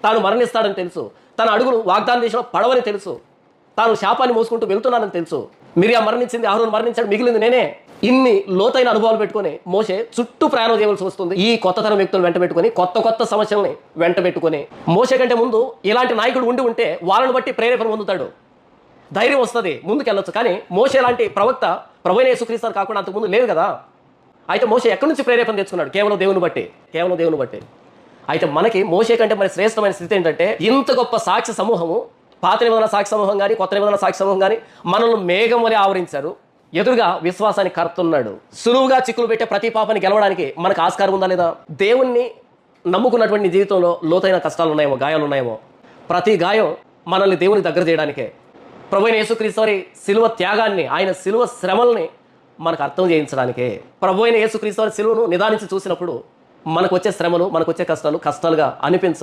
తాను మరణిస్తాడని తెలుసు, తన అడుగులు వాగ్దాన దేశంలో పడవని తెలుసు, తాను శాపాన్ని మోసుకుంటూ వెళ్తున్నానని తెలుసు. మిరియా మరణించింది, అహరోను మరణించాడు, మిగిలింది నేనే. ఇన్ని లోతైన అనుభవాలు పెట్టుకొని మోషే చుట్టూ ప్రయాణం చేయవలసి వస్తుంది. ఈ కొత్త తరం వ్యక్తులు వెంట పెట్టుకొని, కొత్త కొత్త సమస్యల్ని వెంట పెట్టుకొని. మోషే కంటే ముందు ఇలాంటి నాయకుడు ఉంటే వాళ్ళని బట్టి ప్రేరేపణ పొందుతాడు, ధైర్యం వస్తుంది, ముందుకెళ్ళొచ్చు. కానీ మోషే లాంటి ప్రవక్త ప్రభువైన యేసుక్రీస్తు కాకుండా అంతకుముందు లేదు కదా. అయితే మోషే ఎక్కడి నుంచి ప్రేరేపణ తెచ్చుకున్నాడు? కేవలం దేవుని బట్టి. అయితే మనకి మోషే కంటే మరి శ్రేష్టమైన స్థితి ఏంటంటే, ఇంత గొప్ప సాక్ష్య సమూహము, పాత నిబంధన సాక్ష్య సమూహం కానీ కొత్త నిబంధన సాక్ష్య సమూహం కానీ మనల్ని మేఘం వలె ఆవరించారు. ఎదురుగా విశ్వాసాన్ని కర్తున్నాడు. సులువుగా చిక్కులు పెట్టే ప్రతి పాపని గెలవడానికి మనకు ఆస్కారం ఉందా లేదా? దేవుణ్ణి నమ్ముకున్నటువంటి జీవితంలో లోతైన కష్టాలు ఉన్నాయేమో, గాయాలు ఉన్నాయేమో. ప్రతి గాయం మనల్ని దేవుని దగ్గర చేయడానికే. ప్రభువైన యేసుక్రీస్తు వారి శిలువ త్యాగాన్ని, ఆయన శిలువ శ్రమల్ని మనకు అర్థం చేయించడానికే. ప్రభువైన యేసుక్రీస్తు వారి శిలువను నిదానించి చూసినప్పుడు మనకు వచ్చే శ్రమలు, మనకు వచ్చే కష్టాలుగా అనిపించవు.